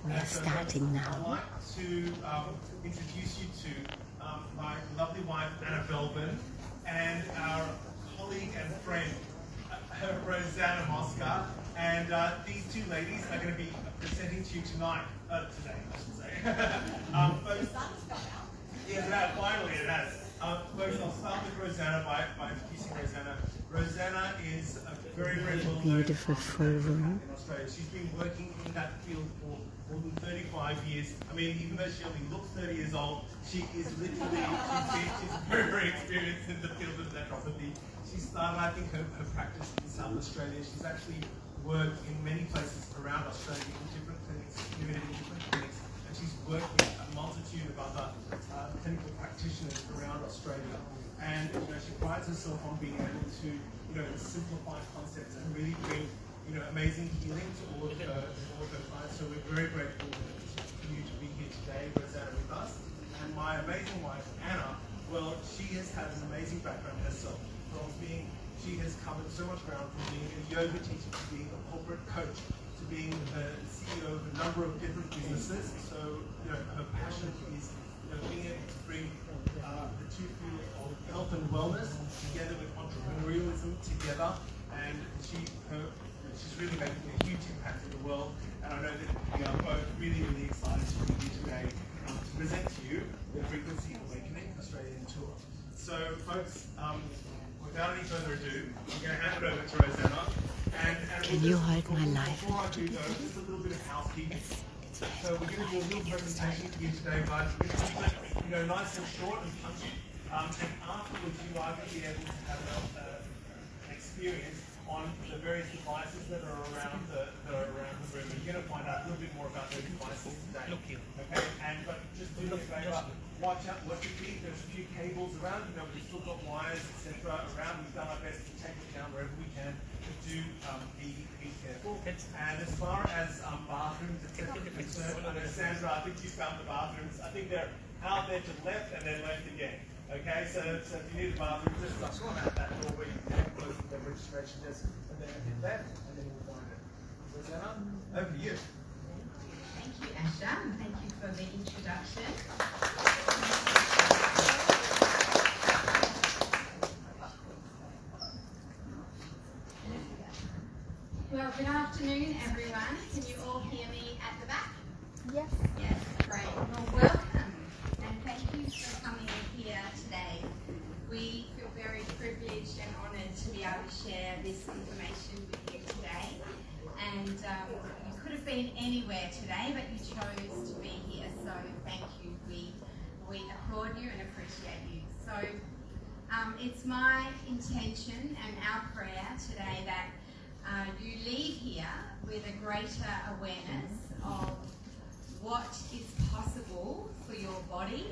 We are starting now. I'd like to introduce you to my lovely wife, Anna Belbin, and our colleague and friend, Rosanna Mosca. And these two ladies are going to be presenting to you today, I should say. Yes, finally it has. Folks, I'll start with Rosanna by introducing Rosanna. Rosanna is a very, very well-known beautiful full room in Australia. She's been working in that field for more than 35 years. I mean, even though she only looks 30 years old, she is literally, she's very, very experienced in the field of naturopathy. She started, I think, her practice in South Australia. She's actually worked in many places around Australia in different clinics, living in different clinics, and she's worked with a multitude of other clinical practitioners around Australia. And she prides herself on being able to simplify concepts and really bring amazing healing to all of her clients. So we're very grateful for you to be here today, Rosanna, with us. And my amazing wife, Anna, well, she has had an amazing background herself. She has covered so much ground, from being a yoga teacher to being a corporate coach to being the CEO of a number of different businesses. So her passion is being able to bring the two fields of health and wellness together with entrepreneurialism together, and she's really making a huge impact in the world. And I know that we are both really, really excited to be here today to present to you the Frequency Awakening Australian Tour. So folks, without any further ado, I'm going to hand it over to Rosanna. Can you hold my life? Before I do though, just a little bit of housekeeping. So we're going to do a little presentation for you today, guys. We're going to keep it, nice and short and punchy. And afterwards, you are going to be able to have an experience on the various devices that are around the room. And you're going to find out a little bit more about those devices today. Okay? But just do me a favor, watch out what you feet. There's a few cables around. We've still got wires, etc. around. We've done our best to take it down wherever we can. But do be careful. And as far as bathrooms, etc. are concerned, I know Sandra, I think you found the bathrooms. I think they're out there to the left and then left again. Okay, so if you need a bathroom, just come out that door where you can close the registration desk, and then hit left, and then you'll find it. Rosanna, over to you. Thank you, Asha, and thank you for the introduction. Well, good afternoon, everyone. Can you all hear me at the back? Yes. Yes, great. Well, welcome, and thank you for coming here today. We feel very privileged and honoured to be able to share this information with you today. And you could have been anywhere today, but you chose to be here, so thank you. We applaud you and appreciate you. So it's my intention and our prayer today that you leave here with a greater awareness of what is possible for your body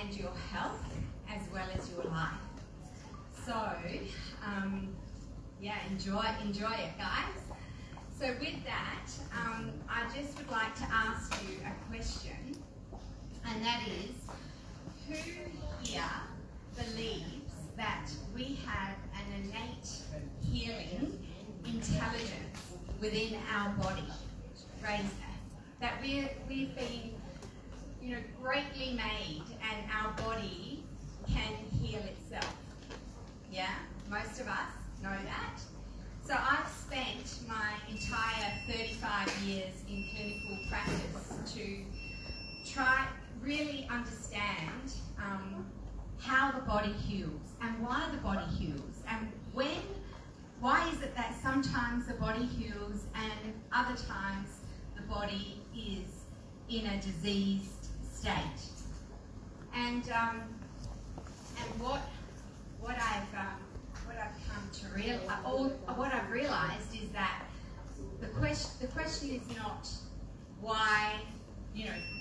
and your health as well as your life. So, enjoy it, guys. So with that, I just would like to ask you a question, and that is, who here believes that we have an innate healing intelligence within our body? Raise that we've been greatly made, and our body can heal itself. Yeah, most of us know that. So I've spent my entire 35 years in clinical practice to try really understand how the body heals and why the body heals, and why is it that sometimes the body heals and other times the body is in a diseased state. And what I've realized is that the question is not why,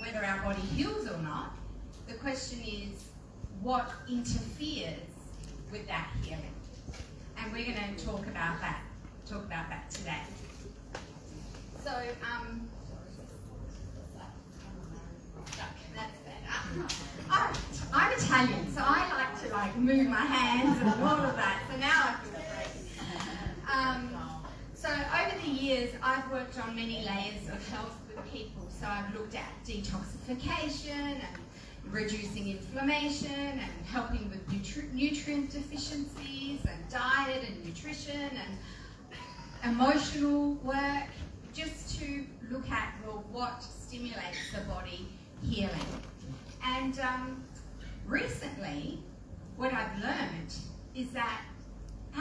whether our body heals or not. The question is what interferes with that healing. And we're going to talk about that today. So, that's better. I'm Italian, so I like to move my hands and all of that. So now I feel great. So over the years, I've worked on many layers of health with people. So I've looked at detoxification and reducing inflammation and helping with nutrient deficiencies and diet and nutrition and emotional work, just to look at, well, what stimulates the body healing. And recently, what I've learned is that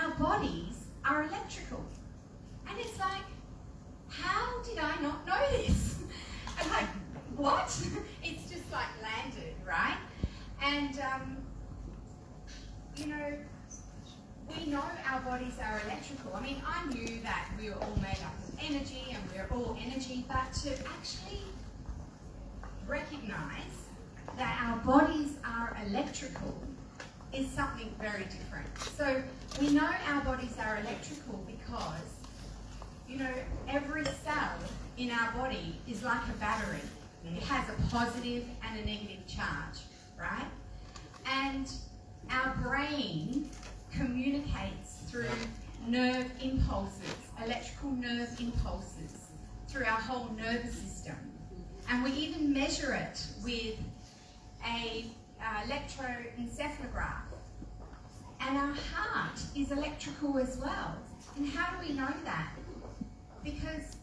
our bodies are electrical. And it's like, how did I not know this? I'm like, what? It's just like landed, right? And, you know, we know our bodies are electrical. I mean, I knew that we were all made up of energy and we're all energy, but to actually recognize that our bodies are electrical is something very different. So we know our bodies are electrical because, you know, every cell in our body is like a battery. It has a positive and a negative charge, right? And our brain communicates through nerve impulses, electrical nerve impulses, through our whole nervous system. And we even measure it with a electroencephalograph. And our heart is electrical as well. And how do we know that? Because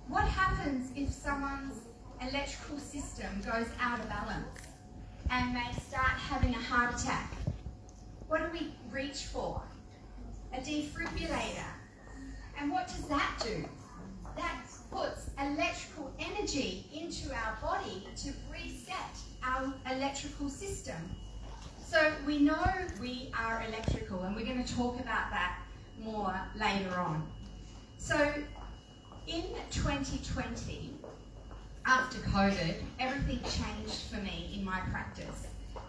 what happens if someone's electrical system goes out of balance and they start having a heart attack? What do we reach for? A defibrillator. And what does that do? That puts electrical energy into our body to reset our electrical system. So we know we are electrical, and we're going to talk about that more later on. So in 2020, after COVID, everything changed for me in my practice.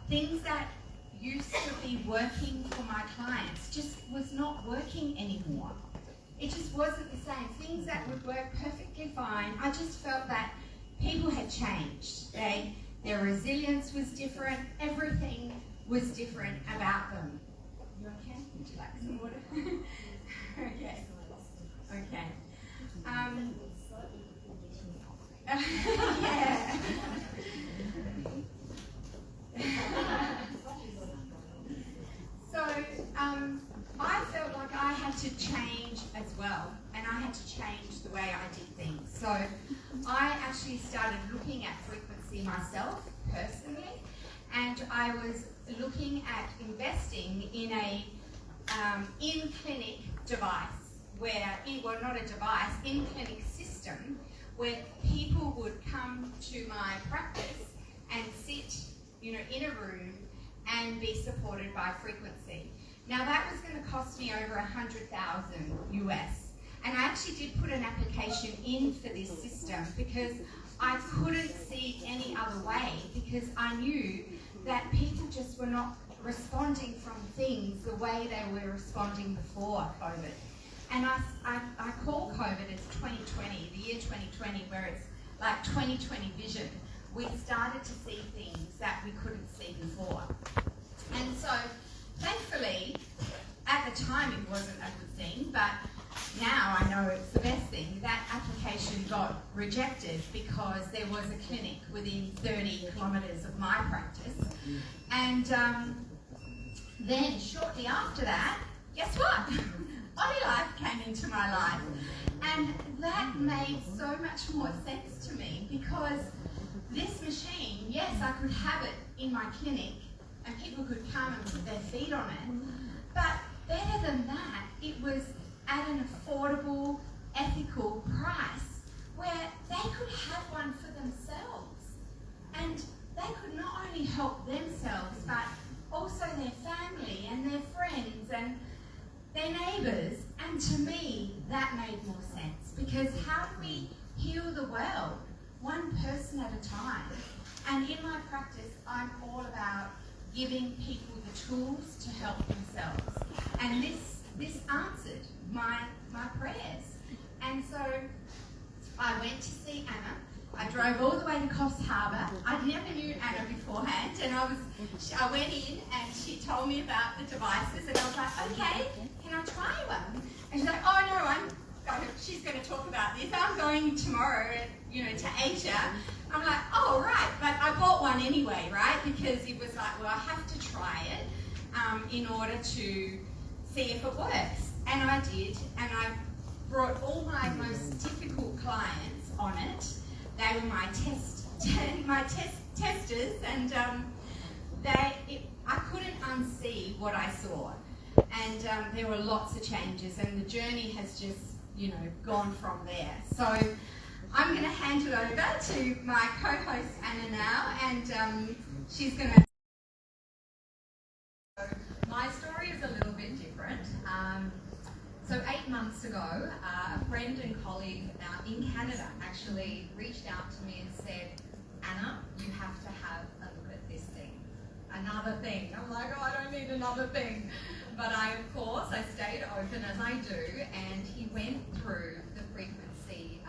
Things that used to be working for my clients just was not working anymore. It just wasn't the same. Things that would work perfectly fine, I just felt that people had changed. Their resilience was different. Everything was different about them. You okay? Would you like some water? Okay. Okay. Yeah. So I felt like I had to change as well, and I had to change the way I did things. So I actually started looking at frequency myself personally, and I was looking at investing in a in-clinic device, not a device, in-clinic system, where people would come to my practice and sit, you know, in a room and be supported by frequency. Now that was going to cost me over $100,000 US, and I actually did put an application in for this system because I couldn't see any other way, because I knew that people just were not responding from things the way they were responding before COVID. And I call COVID as 2020, the year 2020, where it's like 2020 vision. We started to see things that we couldn't see before. And so, thankfully, at the time it wasn't a good thing, but now I know it's the best thing. That application got rejected because there was a clinic within 30 kilometres of my practice. And then shortly after that, guess what? Life came into my life. And that made so much more sense to me, because this machine, yes, I could have it in my clinic and people could come and put their feet on it, but better than that, it was at an affordable, ethical price where they could have one for themselves. And they could not only help themselves, but also their family and their friends and their neighbours. And to me, that made more sense, because how do we heal the world? One person at a time. And in my practice, I'm all about giving people the tools to help themselves. And this answered my prayers. And so I went to see Anna. I drove all the way to Coffs Harbour. I never knew Anna beforehand, and I went in and she told me about the devices, and I was like, okay, can I try one? And she's like, oh no, she's going to talk about this. I'm going tomorrow, to Asia. I'm like, oh, right. But I bought one anyway, right? Because it was like, well, I have to try it in order to see if it works. And I did. And I brought all my most difficult clients on it. They were my testers, and I couldn't unsee what I saw. And there were lots of changes, and the journey has just, gone from there. So I'm going to hand it over to my co-host Anna now, and she's going to... My story is a little bit different. So 8 months ago, a friend and colleague in Canada actually reached out to me and said, Anna, you have to have a look at this thing. Another thing. I'm like, oh, I don't need another thing. But of course, I stayed open as I do, and he went through the frequency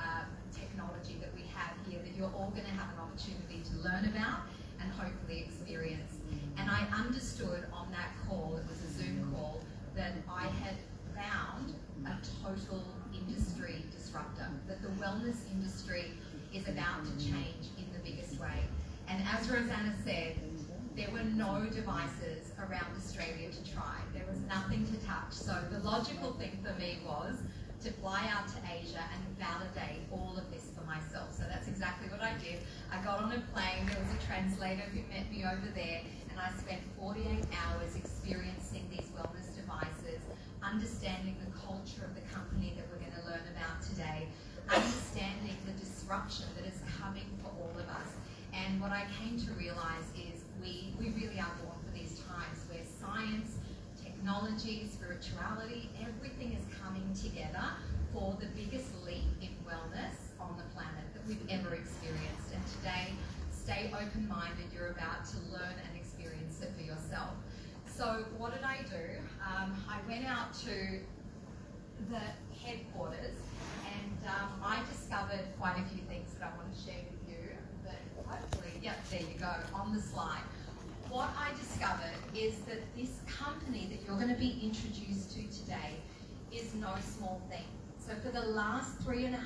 technology that we have here that you're all going to have an opportunity to learn about and hopefully experience. And I understood on that call, it was a Zoom call, that I had found a total industry disruptor, that the wellness industry is about to change in the biggest way. And as Rosanna said, there were no devices around Australia to try. There was nothing to touch. So the logical thing for me was to fly out to Asia and validate all of this for myself. So that's exactly what I did. I got on a plane, there was a translator who met me over there, and I spent 48 hours experiencing these wellness devices, understanding the culture of the company that we're going to learn about today, understanding the disruption that is coming for all of us. And what I came to realize is we really are born for these times where science, technology, spirituality, everything is coming together for the biggest leap in wellness on the planet that we've ever experienced. And today, stay open-minded. You're about to learn and experience it for yourself. So what did I do? I went out to the headquarters, and I discovered quite a few things that I want to share with you. That hopefully, yep, there you go, on the slide. What I discovered is that this company that you're going to be introduced to today is no small thing. So for the last 3.5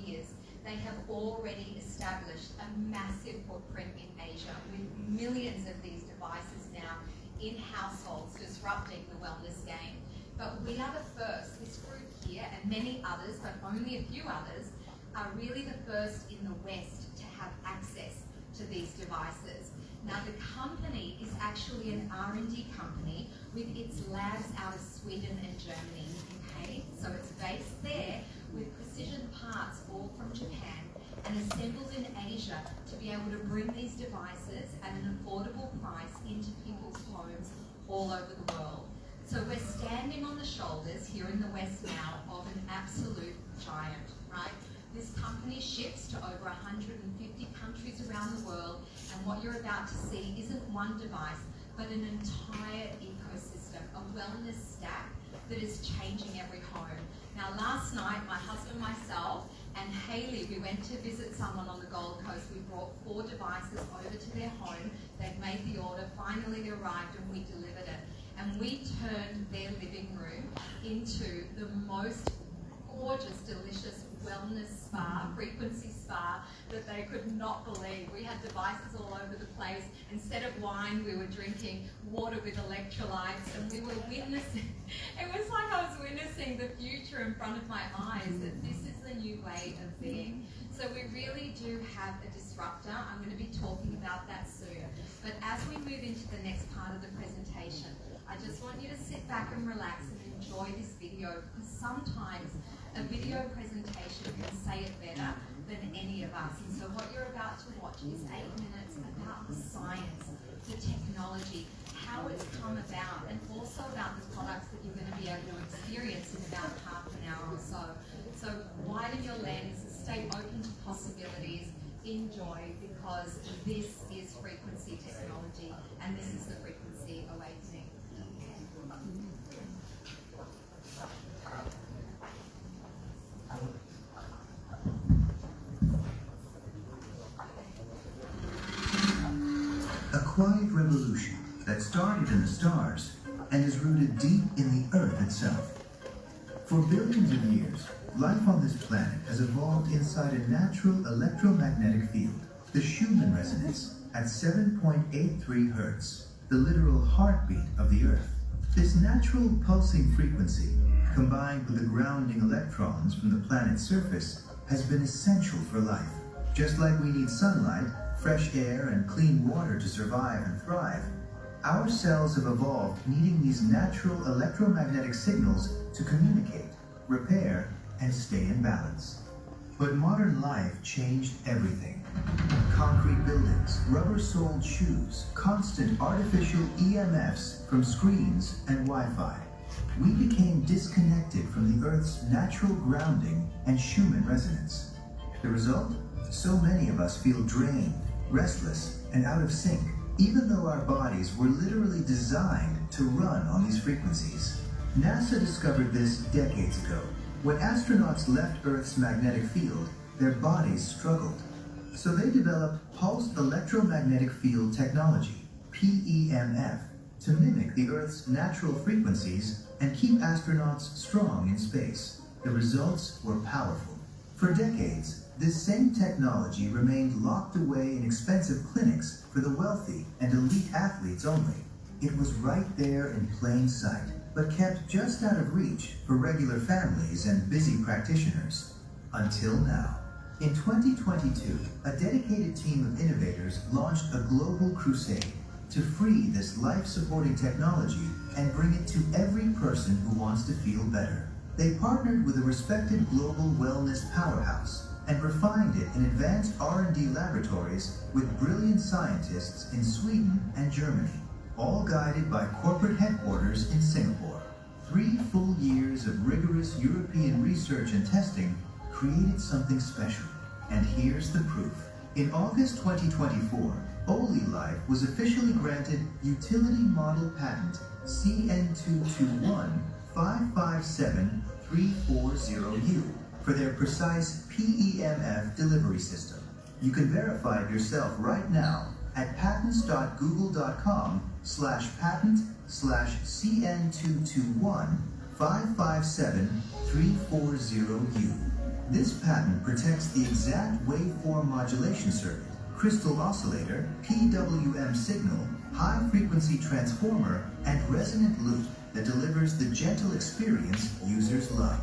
years, they have already established a massive footprint in Asia with millions of these devices now in households disrupting the wellness game. But we are the first, this group here and many others, but only a few others, are really the first in the West to have access to these devices. Now the company is actually an R&D company with its labs out of Sweden and Germany, okay? So it's based there with precision parts all from Japan and assembled in Asia to be able to bring these devices at an affordable price into people's homes all over the world. So we're standing on the shoulders here in the West now of an absolute giant, right? This company ships to over 150 countries around the world, and what you're about to see isn't one device, but an entire ecosystem, a wellness stack that is changing every home. Now last night, my husband, myself, and Hayley, we went to visit someone on the Gold Coast. We brought 4 devices over to their home. They'd made the order, finally they arrived, and we delivered it. And we turned their living room into the most gorgeous, delicious wellness spa, frequency spa, that they could not believe. We had devices all over the place. Instead of wine, we were drinking water with electrolytes, and we were witnessing, it was like I was witnessing the future in front of my eyes, that this is the new way of being. So we really do have a disruptor. I'm going to be talking about that soon. But as we move into the next part of the presentation, I just want you to sit back and relax and enjoy this video, because sometimes a video presentation can say it better than any of us. And so what you're about to watch is 8 minutes about the science, the technology, how it's come about, and also about the products that you're going to be able to experience in about half an hour or so. So widen your lens, stay open to possibilities, enjoy, because this is frequency technology, and this is the frequency awakening. A quiet revolution that started in the stars and is rooted deep in the earth itself. For billions of years, life on this planet has evolved inside a natural electromagnetic field, the Schumann resonance, at 7.83 Hertz, the literal heartbeat of the Earth. This natural pulsing frequency, combined with the grounding electrons from the planet's surface, has been essential for life. Just like we need sunlight, fresh air, and clean water to survive and thrive, our cells have evolved needing these natural electromagnetic signals to communicate, repair, and stay in balance. But modern life changed everything. Concrete buildings, rubber-soled shoes, constant artificial EMFs from screens and Wi-Fi. We became disconnected from the Earth's natural grounding and Schumann resonance. The result? So many of us feel drained, restless, and out of sync, even though our bodies were literally designed to run on these frequencies. NASA discovered this decades ago. When astronauts left Earth's magnetic field, their bodies struggled. So they developed pulsed electromagnetic field technology, PEMF, to mimic the Earth's natural frequencies and keep astronauts strong in space. The results were powerful. For decades, this same technology remained locked away in expensive clinics for the wealthy and elite athletes only. It was right there in plain sight, but kept just out of reach for regular families and busy practitioners. Until now. In 2022, a dedicated team of innovators launched a global crusade to free this life-supporting technology and bring it to every person who wants to feel better. They partnered with a respected global wellness powerhouse and refined it in advanced R&D laboratories with brilliant scientists in Sweden and Germany, all guided by corporate headquarters in Singapore. 3 full years of rigorous European research and testing created something special. And here's the proof. In August 2024, OliLife was officially granted Utility Model Patent CN221557340U for their precise PEMF delivery system. You can verify it yourself right now at patents.google.com/patent/CN221557340U. This patent protects the exact waveform modulation circuit, crystal oscillator, PWM signal, high-frequency transformer, and resonant loop that delivers the gentle experience users love.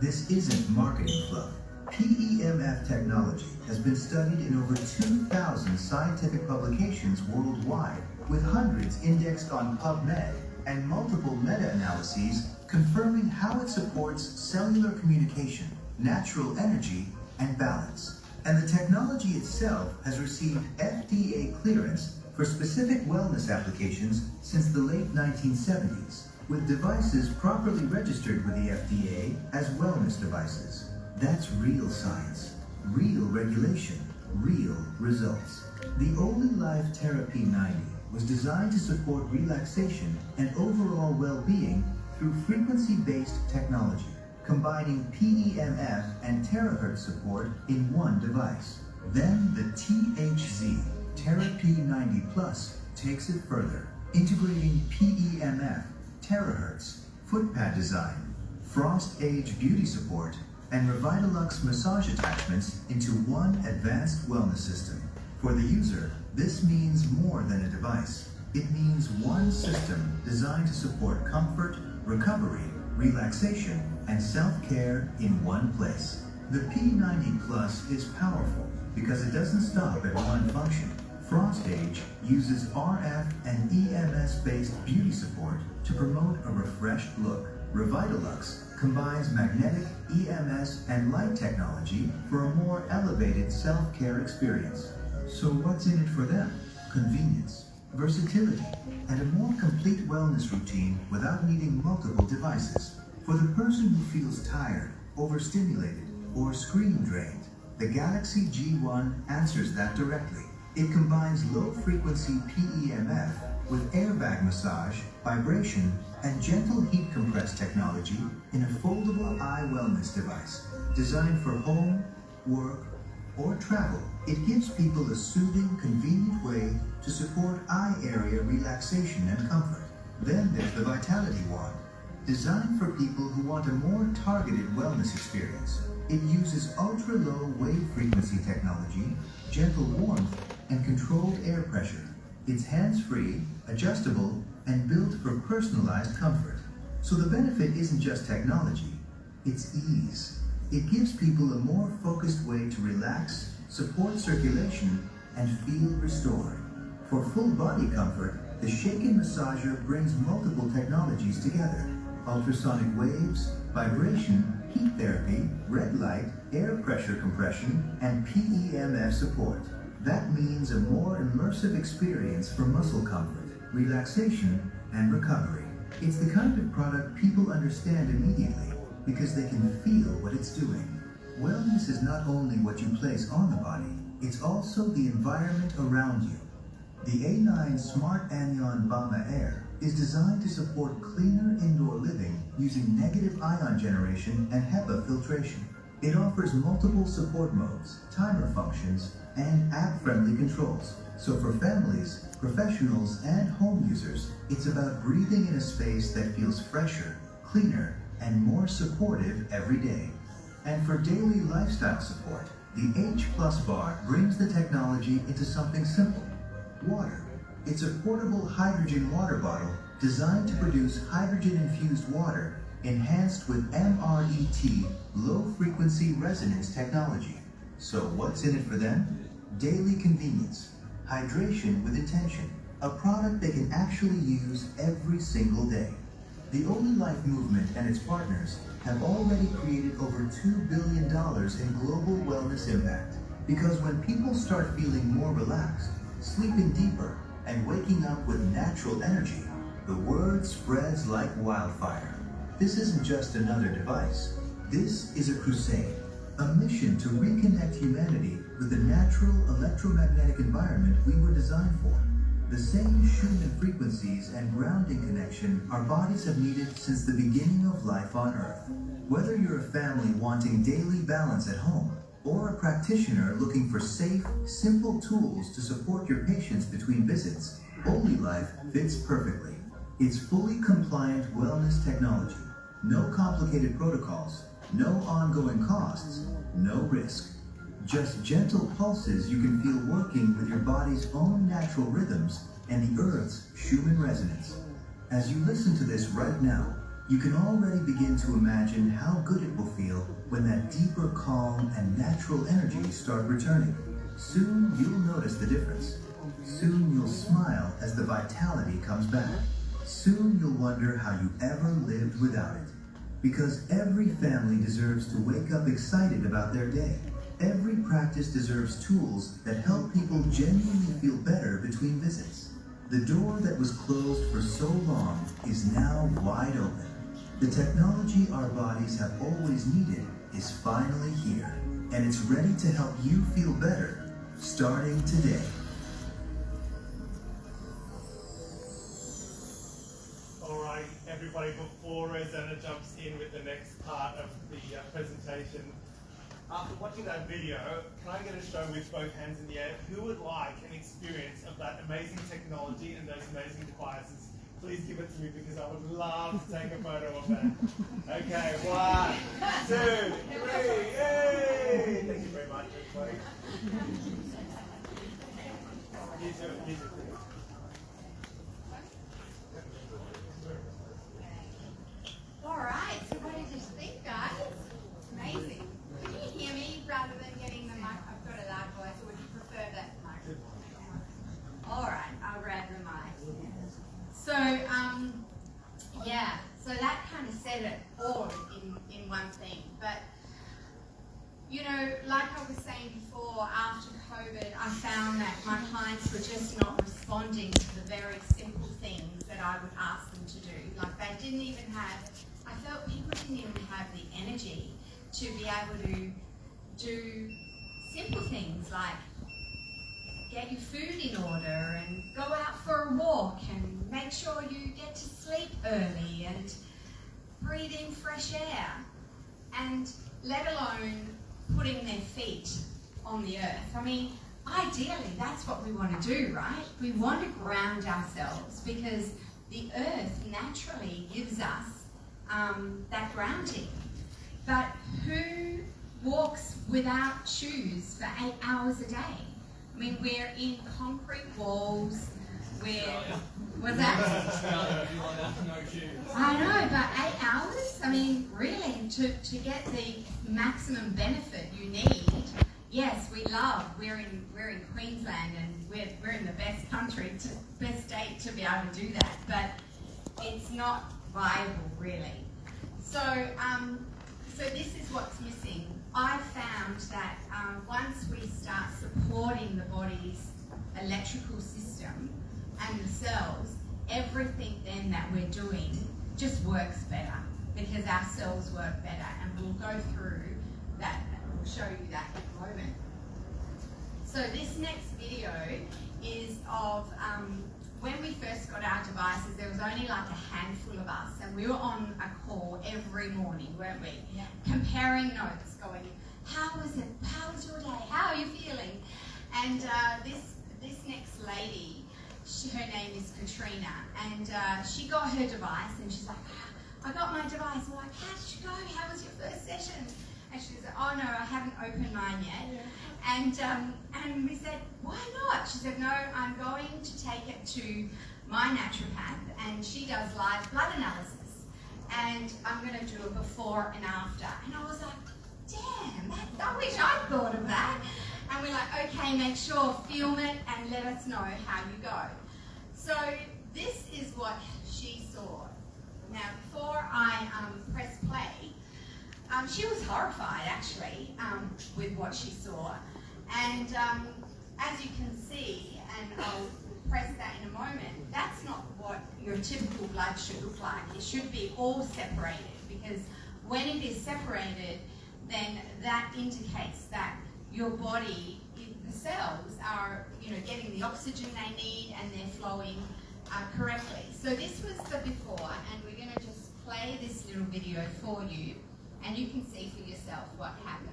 This isn't marketing fluff. PEMF technology has been studied in over 2,000 scientific publications worldwide, with hundreds indexed on PubMed and multiple meta-analyses confirming how it supports cellular communication, natural energy, and balance. And the technology itself has received FDA clearance for specific wellness applications since the late 1970s, with devices properly registered with the FDA as wellness devices. That's real science, real regulation, real results. The OliLife Therapy 90 was designed to support relaxation and overall well-being through frequency-based technology, combining PEMF and terahertz support in one device. Then the THZ, Therapy 90 Plus, takes it further, integrating PEMF, terahertz, footpad design, frost age beauty support, and Revitalux massage attachments into one advanced wellness system. For the user, this means more than a device. It means one system designed to support comfort, recovery, relaxation, and self-care in one place. The P90 Plus is powerful because it doesn't stop at one function. Frost Age uses RF and EMS-based beauty support to promote a refreshed look. Revitalux combines magnetic, EMS, and light technology for a more elevated self-care experience. So what's in it for them? Convenience, versatility, and a more complete wellness routine without needing multiple devices. For the person who feels tired, overstimulated, or screen drained, the Galaxy G1 answers that directly. It combines low-frequency PEMF with airbag massage, vibration, and gentle heat compress technology in a foldable eye wellness device. Designed for home, work, or travel, it gives people a soothing, convenient way to support eye area relaxation and comfort. Then there's the Vitality Wand. Designed for people who want a more targeted wellness experience, it uses ultra-low wave frequency technology, gentle warmth, and controlled air pressure. It's hands-free, adjustable, and built for personalized comfort. So the benefit isn't just technology, it's ease. It gives people a more focused way to relax, support circulation, and feel restored. For full body comfort, the Shaken Massager brings multiple technologies together. Ultrasonic waves, vibration, heat therapy, red light, air pressure compression, and PEMF support. That means a more immersive experience for muscle comfort, relaxation, and recovery. It's the kind of product people understand immediately because they can feel what it's doing. Wellness is not only what you place on the body, it's also the environment around you. The A9 Smart Anion Bama Air is designed to support cleaner indoor living using negative ion generation and HEPA filtration. It offers multiple support modes, timer functions, and app-friendly controls. So for families, professionals, and home users, it's about breathing in a space that feels fresher, cleaner, and more supportive every day. And for daily lifestyle support, the H+ bar brings the technology into something simple: water. It's a portable hydrogen water bottle designed to produce hydrogen-infused water enhanced with MRET, low-frequency resonance technology. So what's in it for them? Daily convenience, hydration with intention, a product they can actually use every single day. The Only Life movement and its partners have already created over $2 billion in global wellness impact. Because when people start feeling more relaxed, sleeping deeper, and waking up with natural energy, the word spreads like wildfire. This isn't just another device. This is a crusade, a mission to reconnect humanity with the natural electromagnetic environment we were designed for. The same Schumann frequencies and grounding connection our bodies have needed since the beginning of life on Earth. Whether you're a family wanting daily balance at home, or a practitioner looking for safe, simple tools to support your patients between visits, Only Life fits perfectly. It's fully compliant wellness technology, no complicated protocols, no ongoing costs, no risk. Just gentle pulses you can feel working with your body's own natural rhythms and the Earth's Schumann resonance. As you listen to this right now, you can already begin to imagine how good it will feel when that deeper calm and natural energies start returning. Soon you'll notice the difference. Soon you'll smile as the vitality comes back. Soon you'll wonder how you ever lived without it. Because every family deserves to wake up excited about their day. Every practice deserves tools that help people genuinely feel better between visits. The door that was closed for so long is now wide open. The technology our bodies have always needed is finally here, and it's ready to help you feel better, starting today. All right, everybody, before Rosanna jumps in with the next part of the presentation, after watching that video, can I get a show with both hands in the air? Who would like an experience of that amazing technology and those amazing devices? Please give it to me because I would love to take a photo of that. Okay, 1, 2, 3, yay! Thank you very much, everybody. You too. All right, so what did you think, guys? Amazing. Can you hear me rather than getting the mic? I've got a loud voice, or would you prefer that mic? All right, I'll grab the mic. So, yeah, so that kind of said it all in one thing. But, you know, like I was saying before, after COVID, I found that my clients were just not responding to the very simple things that I would ask them to do. Like they didn't even have, I felt people didn't even have the energy to be able to do simple things like get your food in order and go out for a walk and make sure you get to sleep early and breathe in fresh air, and let alone putting their feet on the earth. I mean, ideally that's what we want to do, right? We want to ground ourselves because the earth naturally gives us that grounding. But who walks without shoes for 8 hours a day? I mean, we're in concrete walls. What's that? I know, but 8 hours? I mean, really, to get the maximum benefit you need. Yes, we're in Queensland, and we're in the best best state to be able to do that, but it's not viable really. So this is what's missing. I found that once we start supporting the body's electrical system and the cells, everything then that we're doing just works better because our cells work better, and we'll go through that. We'll show you that in a moment. So this next video is of when we first got our devices. There was only like a handful of us, and we were on a call every morning, weren't we? Yeah. Comparing notes, going, how was it? How was your day? How are you feeling? And this next lady, her name is Katrina, and she got her device, and she's like, I got my device. We're like, how did you go? How was your first session? And she said, oh no, I haven't opened mine yet. Yeah. And we said, why not? She said, no, I'm going to take it to my naturopath, and she does live blood analysis, and I'm going to do a before and after. And I was like, damn, I wish I'd thought of that. And we're like, okay, make sure, film it and let us know how you go. So this is what she saw. Now, before I press play, she was horrified actually with what she saw. And as you can see, and I'll press that in a moment, that's not what your typical blood should look like. It should be all separated, because when it is separated, then that indicates that your body, the cells are, getting the oxygen they need and they're flowing correctly. So this was the before, and we're going to just play this little video for you, and you can see for yourself what happened.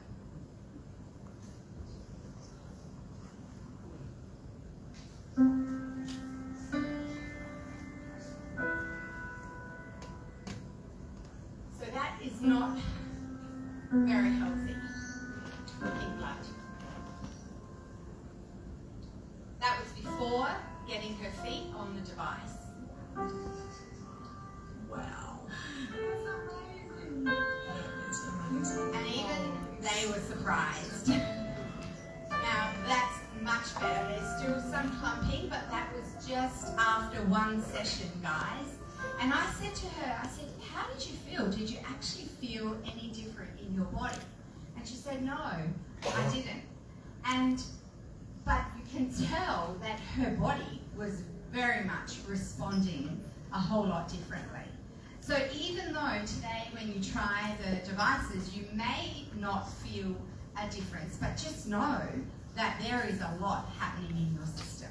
So that is not very healthy looking blood. That was before getting her feet on the device. Wow. And even they were surprised. Now that's much better. There's still some clumping, but that was just after one session, guys. And I said to her, how did you feel? Did you actually feel any different in your body? And she said, no, I didn't. But you can tell that her body was very much responding a whole lot differently. So even though today when you try the devices, you may not feel a difference, but just know that there is a lot happening in your system.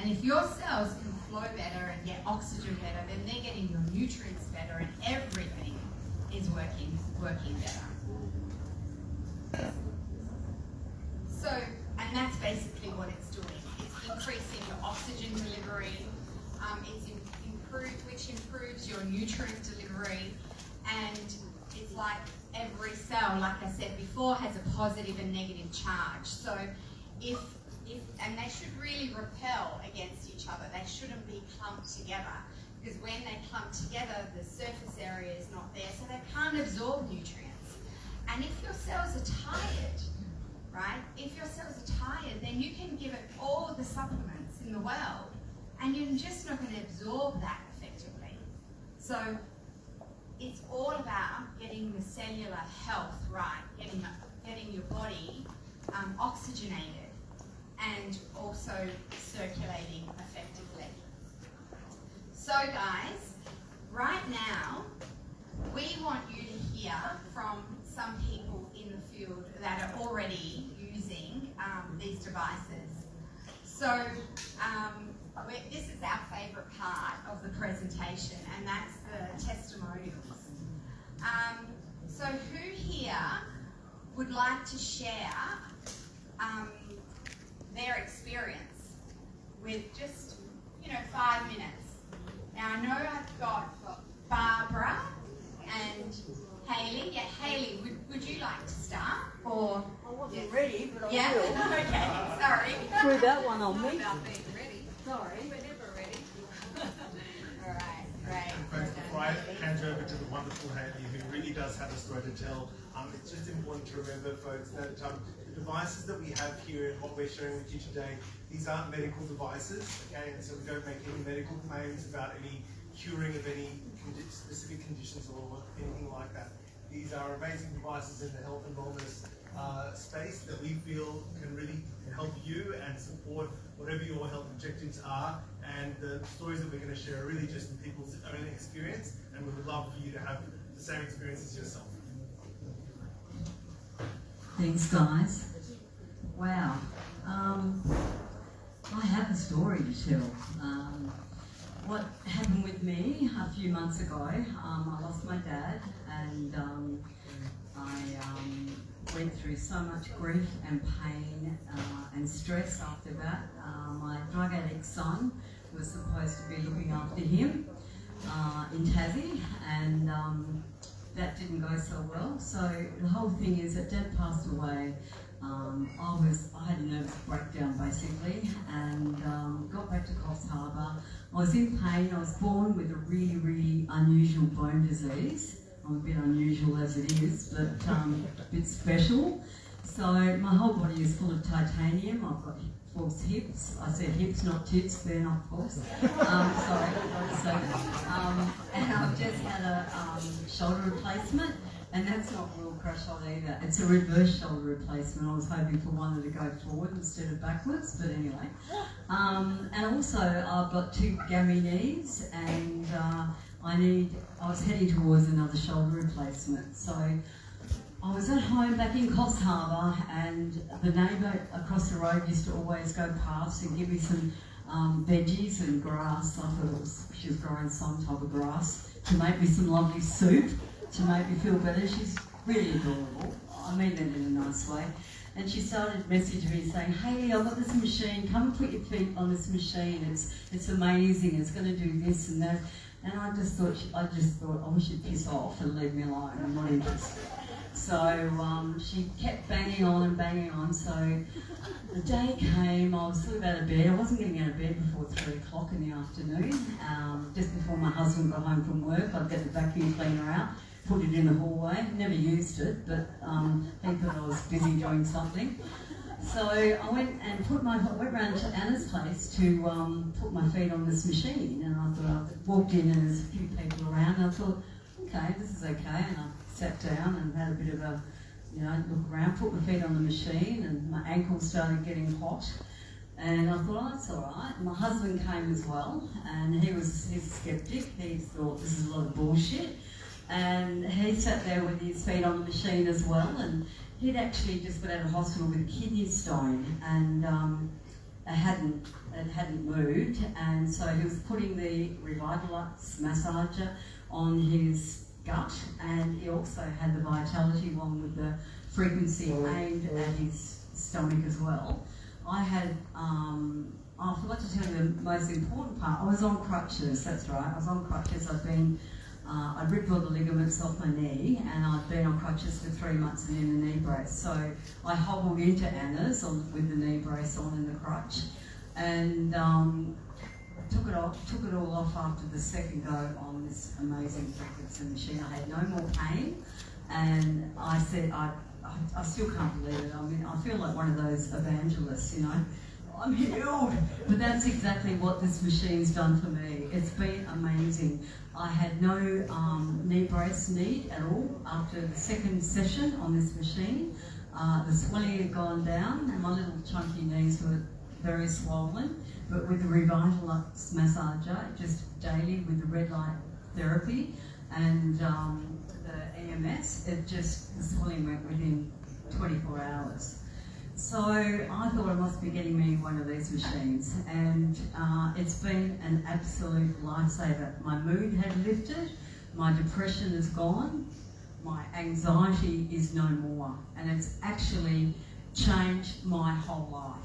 And if your cells can flow better and get oxygen better, then they're getting your nutrients better, and everything is working better. So, and that's basically what it's doing. It's increasing your oxygen delivery, which improves your nutrient delivery, and it's like every cell, like I said before, has a positive and negative charge. So and they should really repel against each other. They shouldn't be clumped together, because when they clump together, the surface area is not there, so they can't absorb nutrients. And if your cells are tired, right? If your cells are tired, then you can give it all the supplements in the world, and you're just not going to absorb that effectively. So it's all about getting the cellular health right, getting your body oxygenated and also circulating effectively. So guys, right now, we want you to hear from some people in the field that are already using these devices. So this is our favourite part of the presentation, and that's the testimonials. So who here would like to share their experience with just 5 minutes? Now I know I've got Barbara one on me. About being ready. Sorry. We're never ready. All right, great. Folks, before I hand you over to the wonderful Handy, who really does have a story to tell, it's just important to remember, folks, that the devices that we have here and what we're sharing with you today, these aren't medical devices, okay? And so we don't make any medical claims about any curing of any specific conditions or anything like that. These are amazing devices in the health and wellness space that we feel can really help you and support whatever your health objectives are. And the stories that we're going to share are really just in people's own experience, and we would love for you to have the same experience as yourself. Thanks, guys. Wow. I have a story to tell. What happened with me a few months ago, I lost my dad, and I went through so much grief and pain and stress after that. My drug addict son was supposed to be looking after him in Tassie, and that didn't go so well. So the whole thing is that Dad passed away. I had a nervous breakdown basically, and got back to Coffs Harbour. I was in pain. I was born with a really, really unusual bone disease. I'm a bit unusual as it is, but a bit special. So my whole body is full of titanium. I've got false hips. I said hips, not tits. They're not false. Sorry, don't say that. And I've just had a shoulder replacement. And that's not real crash on either. It's a reverse shoulder replacement. I was hoping for one to go forward instead of backwards, but anyway. And also I've got 2 gammy knees, and I was heading towards another shoulder replacement. So I was at home back in Coffs Harbour, and the neighbour across the road used to always go past and give me some veggies and grass. I thought she was growing some type of grass to make me some lovely soup to make me feel better. She's really adorable. I mean that in a nice way. And she started messaging me saying, "Hey, I've got this machine. Come and put your feet on this machine. It's amazing. It's going to do this and that." And I just thought, oh, she'd piss off and leave me alone. I'm not interested. So she kept banging on and banging on. So the day came. I was sort of out of bed. I wasn't getting out of bed before 3 o'clock in the afternoon. Just before my husband got home from work, I'd get the vacuum cleaner out, put it in the hallway. Never used it, but he thought I was busy doing something. So I went round to Anna's place to put my feet on this machine, and I thought, I walked in and there's a few people around, and I thought, okay, this is okay, and I sat down and had a bit of a, look around, put my feet on the machine, and my ankles started getting hot, and I thought, oh, that's all right. And my husband came as well, and he's a skeptic. He thought this is a lot of bullshit, and he sat there with his feet on the machine as well, and he'd actually just got out of hospital with a kidney stone, and it hadn't moved, and so he was putting the Revitalax massager on his gut, and he also had the Vitality one with the frequency aimed at his stomach as well. I forgot to tell you the most important part. I was on crutches, that's right, I was on crutches. I'd ripped all the ligaments off my knee, and I'd been on crutches for 3 months and in a knee brace. So I hobbled into Anna's with the knee brace on and the crutch, and took it all off after the second go on this amazing frequency machine. I had no more pain, and I said, I still can't believe it. I mean, I feel like one of those evangelists, I'm healed. But that's exactly what this machine's done for me. It's been amazing. I had no knee brace need at all after the second session on this machine. The swelling had gone down, and my little chunky knees were very swollen. But with the Revitalax massager, just daily with the red light therapy and the EMS, the swelling went within 24 hours. So I thought I must be getting me one of these machines, and it's been an absolute lifesaver. My mood had lifted, my depression is gone, my anxiety is no more, and it's actually changed my whole life.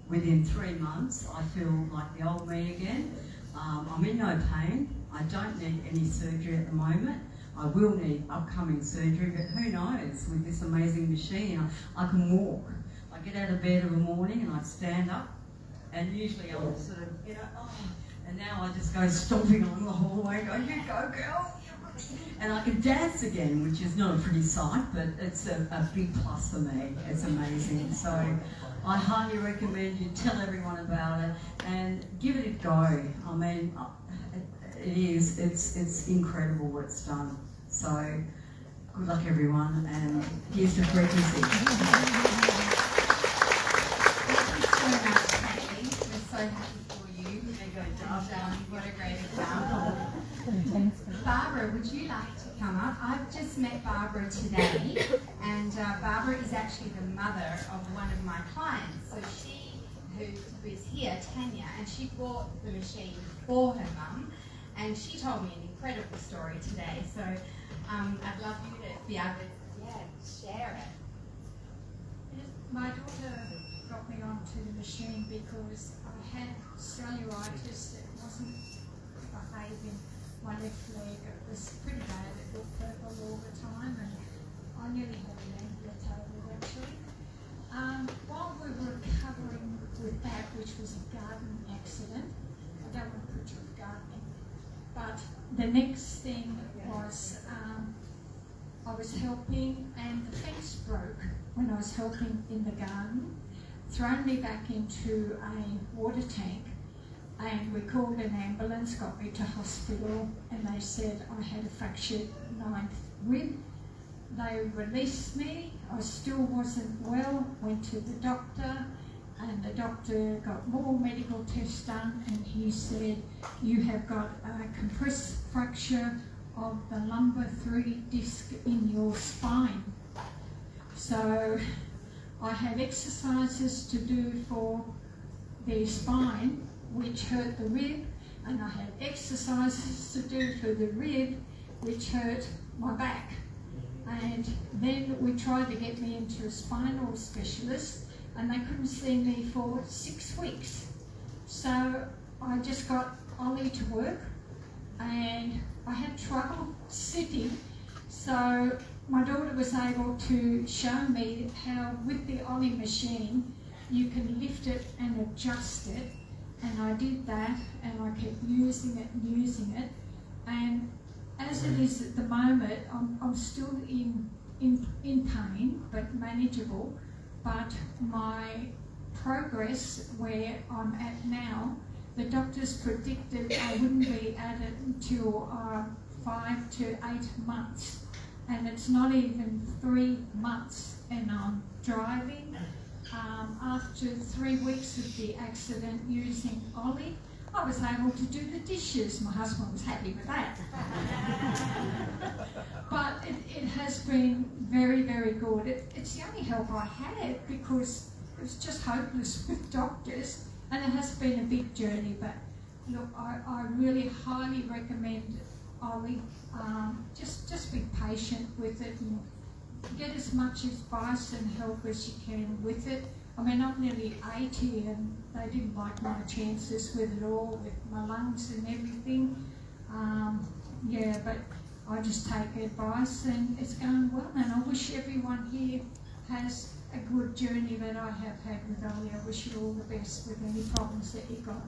Within 3 months, I feel like the old me again. I'm in no pain. I don't need any surgery at the moment. I will need upcoming surgery, but who knows, with this amazing machine, I can walk. I get out of bed in the morning and I stand up And usually I'm sort of, and now I just go stomping along the hallway, go, you go girl. And I can dance again, which is not a pretty sight, but it's a big plus for me. It's amazing. So I highly recommend you tell everyone about it and give it a go. I mean, it's incredible what it's done. So good luck everyone, and here's the frequency. So happy for you. What a great example. Barbara, would you like to come up? I've just met Barbara today, and Barbara is actually the mother of one of my clients. So she, who is here, Tanya, and she bought the machine for her mum, and she told me an incredible story today. So I'd love you to be able to share it. My daughter got me onto the machine because I had cellulitis that wasn't behaving. My left leg, it was pretty bad. It looked purple all the time, and I nearly had an amputated actually. While we were recovering with that, which was a garden accident, I don't want to put you with gardening, but the next thing was I was helping, and the fence broke when I was helping in the garden, thrown me back into a water tank, and we called an ambulance, got me to hospital, and they said I had a fractured 9th rib. They released me. I still wasn't well, went to the doctor, and the doctor got more medical tests done, and he said, you have got a compressed fracture of the lumbar 3 disc in your spine. So I had exercises to do for the spine, which hurt the rib, and I had exercises to do for the rib, which hurt my back. And then we tried to get me into a spinal specialist, and they couldn't see me for 6 weeks. So I just got Ollie to work, and I had trouble sitting. So my daughter was able to show me how with the Ollie machine, you can lift it and adjust it. And I did that, and I kept using it, and as it is at the moment, I'm still in pain, but manageable. But my progress where I'm at now, the doctors predicted I wouldn't be at it until 5 to 8 months, and it's not even 3 months, and I'm driving. After 3 weeks of the accident using Ollie, I was able to do the dishes. My husband was happy with that. But it has been very, very good. It's the only help I had because it was just hopeless with doctors, and it has been a big journey. But look, I really highly recommend Ollie. Just be patient with it and get as much advice and help as you can with it. I mean, I'm nearly 80 and they didn't like my chances with it all, with my lungs and everything. But I just take advice and it's going well, and I wish everyone here has a good journey that I have had with Ollie. I wish you all the best with any problems that you've got.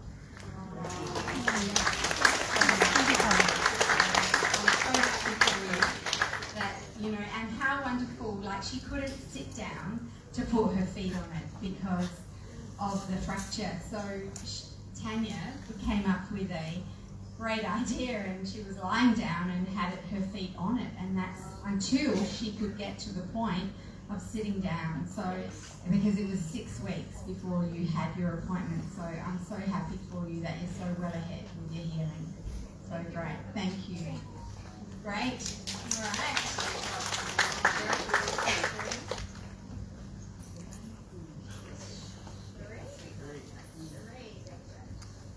And how wonderful, like she couldn't sit down to put her feet on it because of the fracture. So Tanya came up with a great idea, and she was lying down and had her feet on it, and that's until she could get to the point of sitting down. So because it was 6 weeks before you had your appointment, so I'm so happy for you that you're so well ahead with your healing. So great, thank you. Great, all right.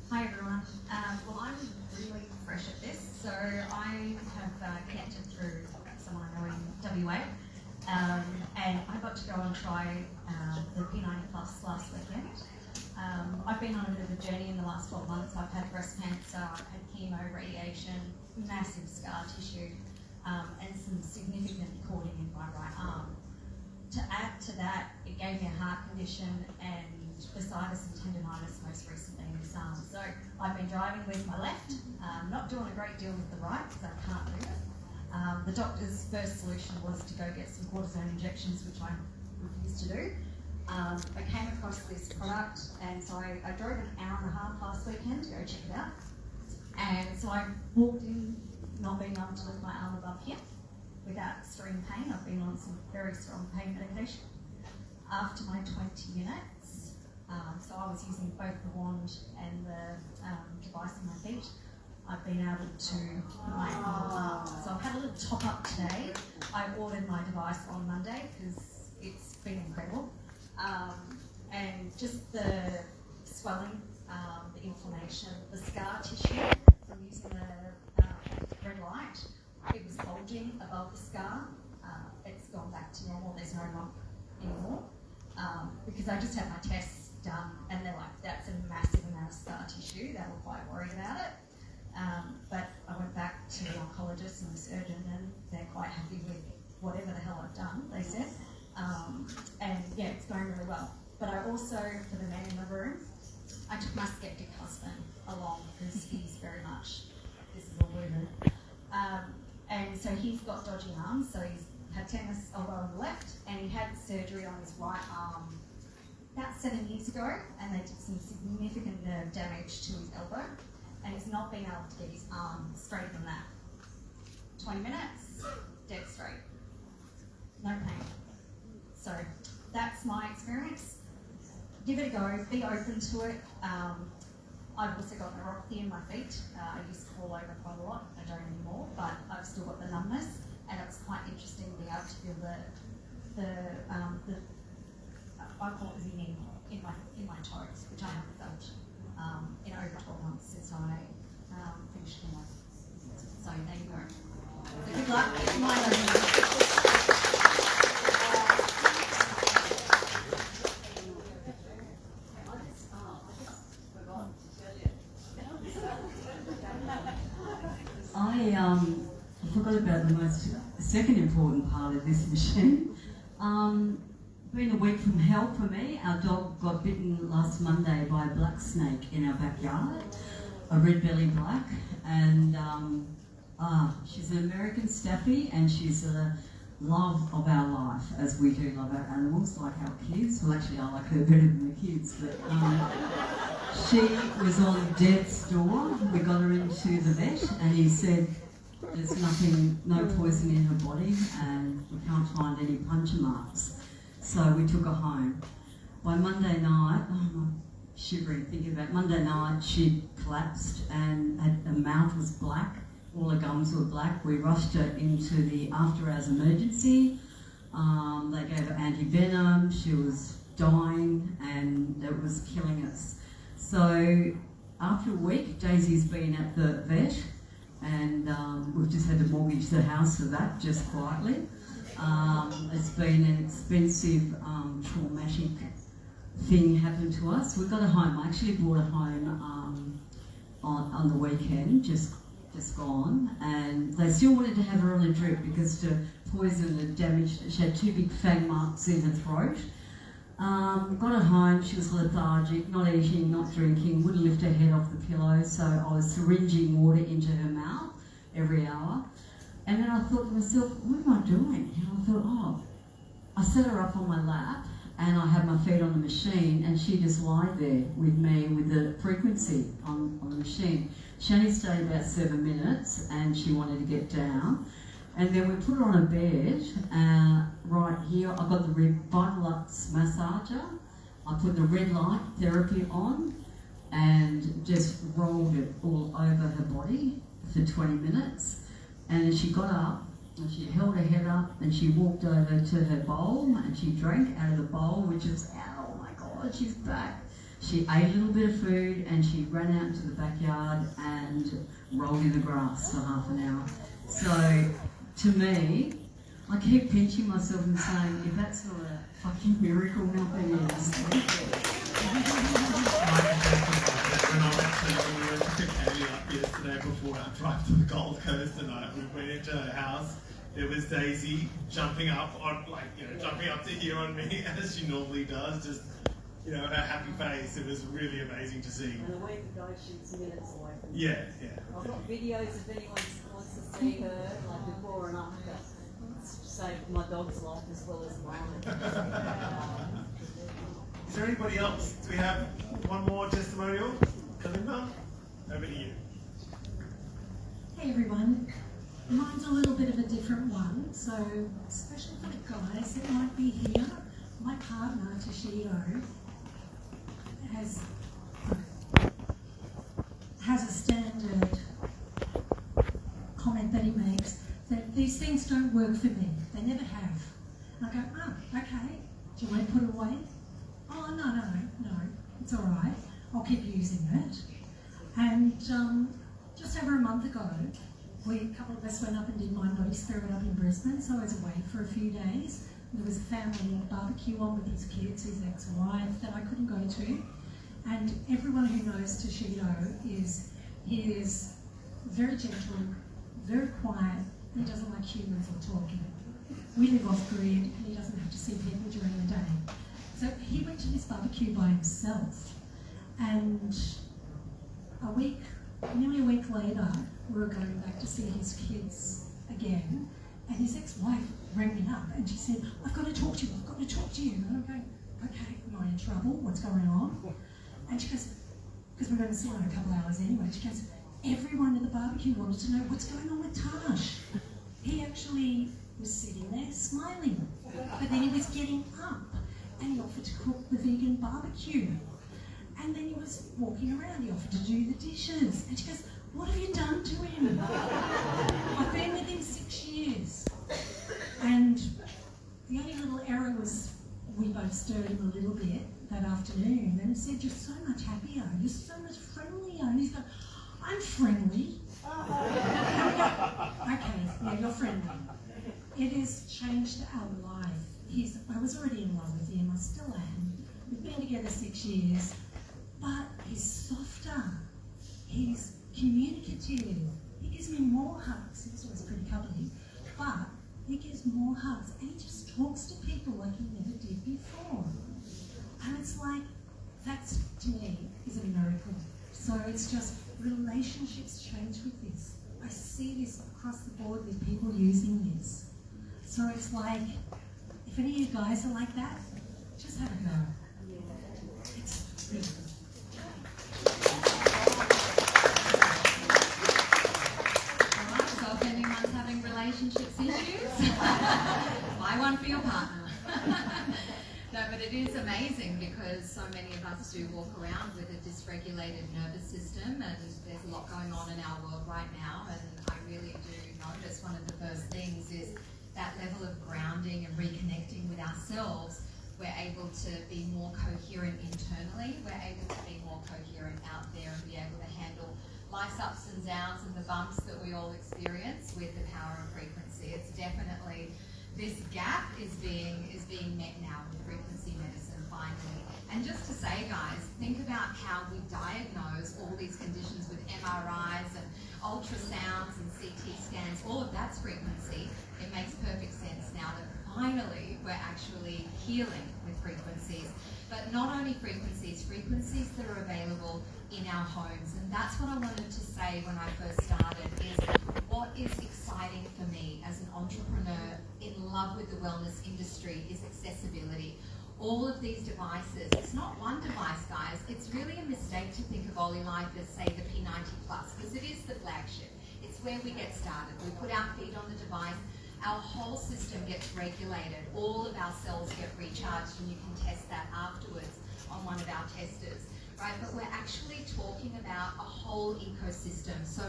Hi everyone. Well, I'm really fresh at this, so I have connected through someone I know in WA, and I got to go and try the P90 Plus last weekend. I've been on a bit of a journey in the last 12 months. I've had breast cancer, I've had chemo, radiation, massive scar tissue, and some significant cording in my right arm. To add to that, it gave me a heart condition and bursitis and tendonitis most recently in this arm. So I've been driving with my left, not doing a great deal with the right because I can't do it. The doctor's first solution was to go get some cortisone injections, which I refused to do. I came across this product, and so I drove an hour and a half last weekend to go check it out. And so I walked in not being able to lift my arm above here without extreme pain. I've been on some very strong pain medication. After my 20 minutes, so I was using both the wand and the device on my feet, I've been able to put my arm up. So I've had a little top up today. I ordered my device on Monday because it's been incredible. And just the swelling, the inflammation, the scar tissue from using the red light, it was bulging above the scar. It's gone back to normal. There's no lump anymore. Because I just had my tests done and they're like, that's a massive amount of scar tissue. They were quite worried about it. But I went back to the oncologist and the surgeon and they're quite happy with whatever the hell I've done, they said. And yeah, it's going really well. But I also, for the man in the room, I took my skeptic husband along because he's very much, this is all woo-hoo. And so he's got dodgy arms, so he's had tennis elbow on the left, and he had surgery on his right arm about 7 years ago, and they did some significant nerve damage to his elbow, and he's not been able to get his arm straighter than that. 20 minutes, dead straight. No pain. So that's my experience. Give it a go, be open to it. I've also got neuropathy in my feet. I used to fall over quite a lot, I don't anymore, but I've still got the numbness, and it's quite interesting being able to feel the I call it zinging in my toes, which I haven't felt in over 12 months since I finished chemo. So there you go. So good luck. It's my I forgot about the second important part of this machine. Been a week from hell for me. Our dog got bitten last Monday by a black snake in our backyard, a red belly black, and she's an American Staffy, and she's a love of our life, as we do love our animals, like our kids. Well, actually, I like her better than the kids, but she was on death's door. We got her into the vet, and he said, there's nothing, no poison in her body, and we can't find any puncture marks. So we took her home. By Monday night, I'm shivering thinking about it. Monday night, she collapsed and her mouth was black. All her gums were black. We rushed her into the after-hours emergency. They gave her anti-venom. She was dying and it was killing us. So after a week, Daisy's been at the vet, and we've just had to mortgage the house for that, just quietly. It's been an expensive, traumatic thing happened to us. We got a home. I actually bought a home on the weekend, just gone, and they still wanted to have her on a drip because the poison had damaged. She had 2 big fang marks in her throat. Got her home. She was lethargic, not eating, not drinking, wouldn't lift her head off the pillow, so I was syringing water into her mouth every hour. And then I thought to myself, what am I doing? And I thought, I set her up on my lap and I had my feet on the machine and she just lied there with me with the frequency on the machine. She only stayed about 7 minutes and she wanted to get down. And then we put her on a bed, right here. I got the Vitalux massager. I put the red light therapy on and just rolled it all over her body for 20 minutes. And then she got up and she held her head up and she walked over to her bowl and she drank out of the bowl, which is, oh my God, she's back. She ate a little bit of food and she ran out into the backyard and rolled in the grass for half an hour. So, to me, I keep pinching myself and saying, if that's not a fucking miracle, nothing is. When I went to Katie up yesterday before our drive to the Gold Coast, and we went into her house, there was Daisy jumping up on, jumping up to here on me, as she normally does, just you know, her happy face. It was really amazing to see. And a week ago, she was minutes away from me. Yeah. I've got videos if anyone wants to see her, like before and after. Saved my dog's life as well as mine. Is there anybody else? Do we have one more testimonial? Kalinda, over to you. Hey everyone, mine's a little bit of a different one, so especially for the guys that might be here, my partner, Toshio, has a standard comment that he makes that these things don't work for me, they never have. And I go, oh, okay, do you want to put it away? Oh, no, it's all right, I'll keep using it. And just over a month ago, a couple of us went up and did Mind Body Spirit up in Brisbane, so I was away for a few days. There was a family barbecue on with his kids, his ex-wife, that I couldn't go to. And everyone who knows Toshio he is very gentle, very quiet, and he doesn't like humans or talking. We live off-grid, and he doesn't have to see people during the day. So he went to this barbecue by himself, and nearly a week later, we were going back to see his kids again, and his ex-wife rang me up and she said, I've got to talk to you. And I'm going, okay, am I in trouble? What's going on? And she goes, because we're going to see her in a couple of hours anyway, she goes, everyone at the barbecue wanted to know what's going on with Tash. He actually was sitting there smiling, but then he was getting up and he offered to cook the vegan barbecue. And then he was walking around, he offered to do the dishes. And she goes, what have you done to him? I've been with him 6 years. And the only little error was we both stirred him a little bit that afternoon and said, you're so much happier, you're so much friendlier. And he's going, I'm friendly. Okay, yeah, you're friendly. It has changed our life. I was already in love with him, I still am. We've been together 6 years. But he's softer, he's communicative, he gives me more hugs. He was always pretty cuddly, but he gives more hugs and he just talks to people like he never did before. And it's like, that's, to me, is a miracle. So it's just, relationships change with this. I see this across the board with people using this. So it's like, if any of you guys are like that, just have a go. It's really good. Alright, so if anyone's having relationships issues, buy one for your partner. No, but it is amazing because so many of us do walk around with a dysregulated nervous system, and there's a lot going on in our world right now, and I really do notice one of the first things is that level of grounding and reconnecting with ourselves. We're able to be more coherent internally, we're able to be more coherent out there and be able to handle life's ups and downs and the bumps that we all experience with the power of frequency. It's definitely, this gap is being met now with frequency medicine finally. And just to say, guys, think about how we diagnose all these conditions with MRIs and ultrasounds and CT scans, all of that's frequency. It makes perfect sense now that finally we're actually healing with frequencies. But not only frequencies that are available in our homes. And that's what I wanted to say when I first started, is what is exciting for me as an entrepreneur in love with the wellness industry is accessibility. All of these devices, it's not one device, guys. It's really a mistake to think of OliLife as, say, the P90 Plus, because it is the flagship. It's where we get started. We put our feet on the device, our whole system gets regulated, all of our cells get recharged, and you can test that afterwards on one of our testers, right? But we're actually talking about a whole ecosystem. So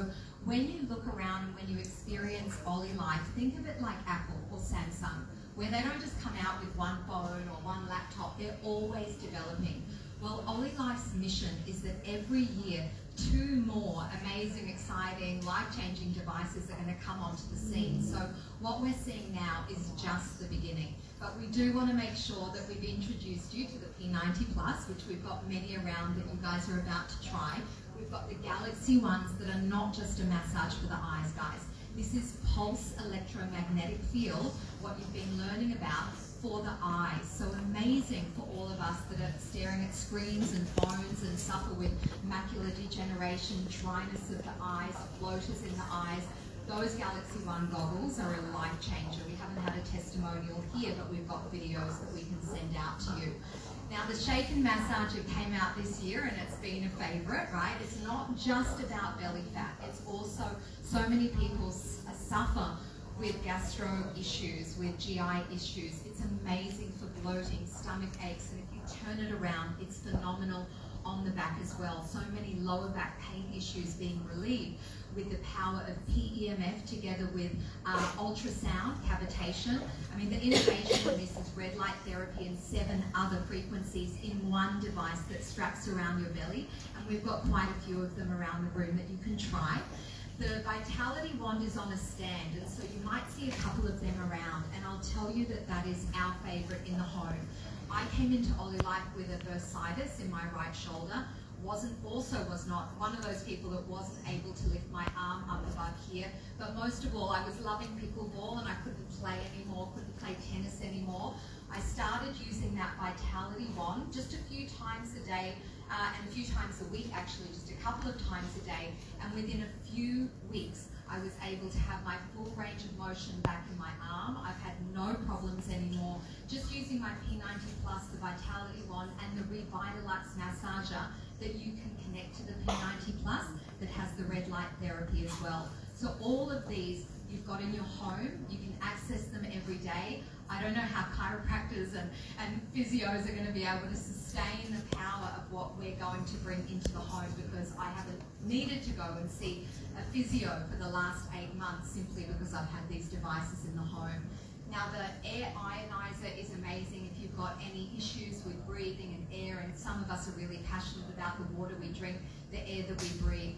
when you look around and when you experience OliLife, think of it like Apple or Samsung, where they don't just come out with one phone or one laptop, they're always developing. Well, OliLife's mission is that every year, 2 more amazing, exciting, life-changing devices are going to come onto the scene. So what we're seeing now is just the beginning. But we do want to make sure that we've introduced you to the P90 Plus, which we've got many around that you guys are about to try. We've got the Galaxy ones that are not just a massage for the eyes, guys. This is pulse electromagnetic field, what you've been learning about for the eyes. So amazing for all of us that are staring at screens and phones and suffer with macular degeneration, dryness of the eyes, floaters in the eyes. Those Galaxy One goggles are a life changer. We haven't had a testimonial here, but we've got videos that we can send out to you. Now, the Shake and Massager came out this year and it's been a favourite, right? It's not just about belly fat. It's also so many people suffer with gastro issues, with GI issues. It's amazing for bloating, stomach aches, and if you turn it around, it's phenomenal on the back as well. So many lower back pain issues being relieved with the power of PEMF together with ultrasound cavitation. I mean, the innovation in this is red light therapy and 7 other frequencies in one device that straps around your belly. And we've got quite a few of them around the room that you can try. The Vitality Wand is on a stand, and so you might see a couple of them around, and I'll tell you that that is our favourite in the home. I came into Ollie Life with a bursitis in my right shoulder. Was not one of those people that wasn't able to lift my arm up above here. But most of all, I was loving pickleball and I couldn't play anymore, couldn't play tennis anymore. I started using that Vitality Wand just a few times a day and a few times a week, actually, just a couple of times a day. And within a few weeks, I was able to have my full range of motion back in my arm. I've had no problems anymore. Just using my P90 Plus, the Vitality Wand, and the Revitalux massager that you can connect to the P90 Plus that has the red light therapy as well. So all of these you've got in your home. You can access them every day. I don't know how chiropractors and physios are going to be able to sustain the power of what we're going to bring into the home, because I haven't needed to go and see a physio for the last 8 months simply because I've had these devices in the home. Now, the air ionizer is amazing if you've got any issues with breathing and air, and some of us are really passionate about the water we drink, the air that we breathe.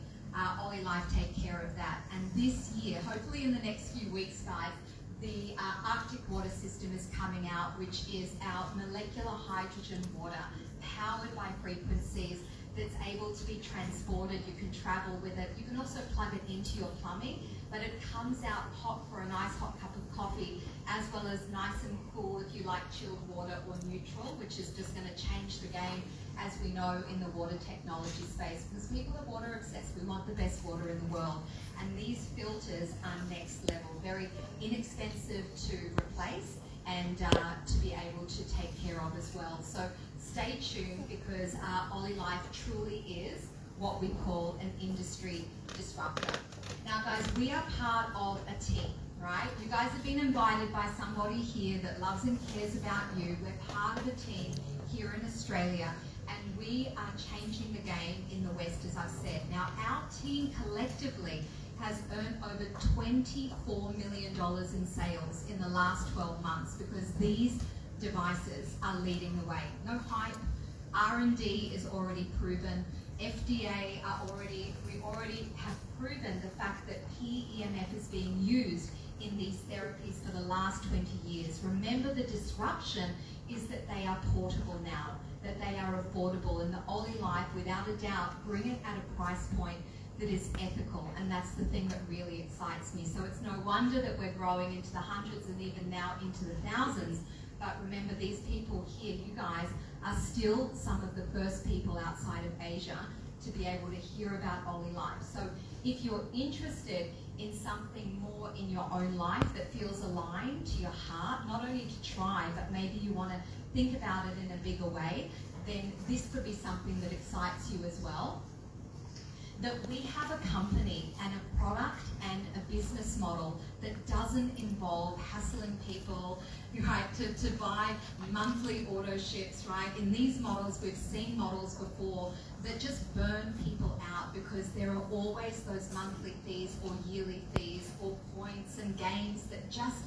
Ollie Life take care of that. And this year, hopefully in the next few weeks, guys, the Arctic water system is coming out, which is our molecular hydrogen water, powered by frequencies, that's able to be transported. You can travel with it. You can also plug it into your plumbing, but it comes out hot for a nice hot cup of coffee, as well as nice and cool if you like chilled water or neutral, which is just going to change the game, as we know, in the water technology space, because people are water obsessed. We want the best water in the world. And these filters are next level, very inexpensive to replace and to be able to take care of as well. So stay tuned, because Ollie Life truly is what we call an industry disruptor. Now guys, we are part of a team, right? You guys have been invited by somebody here that loves and cares about you. We're part of a team here in Australia, and we are changing the game in the West, as I've said. Now, our team collectively has earned over $24 million in sales in the last 12 months, because these devices are leading the way. No hype, R&D is already proven, FDA we already have proven the fact that PEMF is being used in these therapies for the last 20 years. Remember, the disruption is that they are portable now, that they are affordable, and the Ollie Life, without a doubt, bring it at a price point that is ethical, and that's the thing that really excites me. So it's no wonder that we're growing into the hundreds and even now into the thousands. But remember, these people here, you guys, are still some of the first people outside of Asia to be able to hear about Ollie Life. So if you're interested in something more in your own life that feels aligned to your heart, not only to try, but maybe you want to think about it in a bigger way, then this could be something that excites you as well. That we have a company and a product and a business model that doesn't involve hassling people, right, to buy monthly auto ships, right? In these models, we've seen models before that just burn people out, because there are always those monthly fees or yearly fees or points and games that just,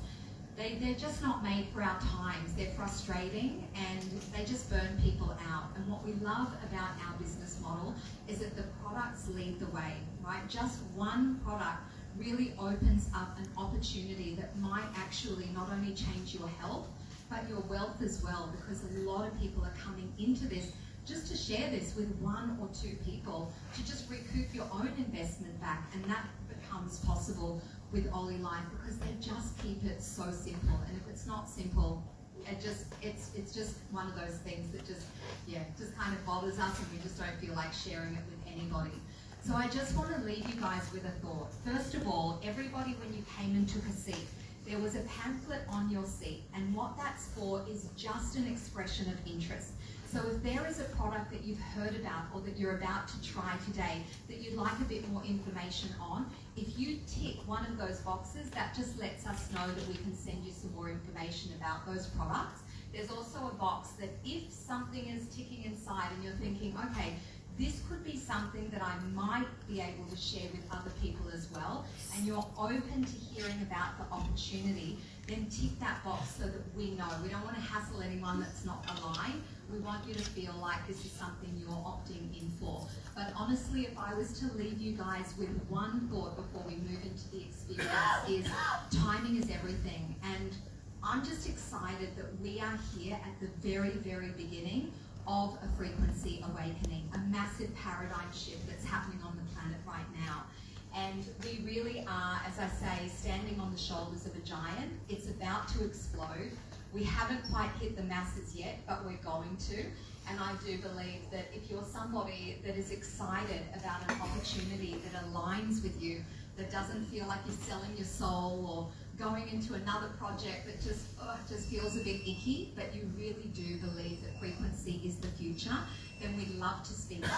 they're just not made for our times. They're frustrating and they just burn people out. And what we love about our business model is that the products lead the way, right? Just one product really opens up an opportunity that might actually not only change your health, but your wealth as well, because a lot of people are coming into this just to share this with 1 or 2 people to just recoup your own investment back. And that becomes possible with Ollie Life, because they just keep it so simple. And if it's not simple, it's just one of those things that just kind of bothers us, and we just don't feel like sharing it with anybody. So I just want to leave you guys with a thought. First of all, everybody, when you came and took a seat, there was a pamphlet on your seat, and what that's for is just an expression of interest. So if there is a product that you've heard about or that you're about to try today that you'd like a bit more information on, if you tick one of those boxes, that just lets us know that we can send you some more information about those products. There's also a box that if something is ticking inside and you're thinking, okay, this could be something that I might be able to share with other people as well, and you're open to hearing about the opportunity, then tick that box so that we know. We don't want to hassle anyone that's not aligned. We want you to feel like this is something you're opting in for. But honestly, if I was to leave you guys with one thought before we move into the experience, is timing is everything. And I'm just excited that we are here at the very, very beginning of a frequency awakening, a massive paradigm shift that's happening on the planet right now. And we really are, as I say, standing on the shoulders of a giant. It's about to explode. We haven't quite hit the masses yet, but we're going to. And I do believe that if you're somebody that is excited about an opportunity that aligns with you, that doesn't feel like you're selling your soul or going into another project that just feels a bit icky, but you really do believe that frequency is the future, then we'd love to speak to you.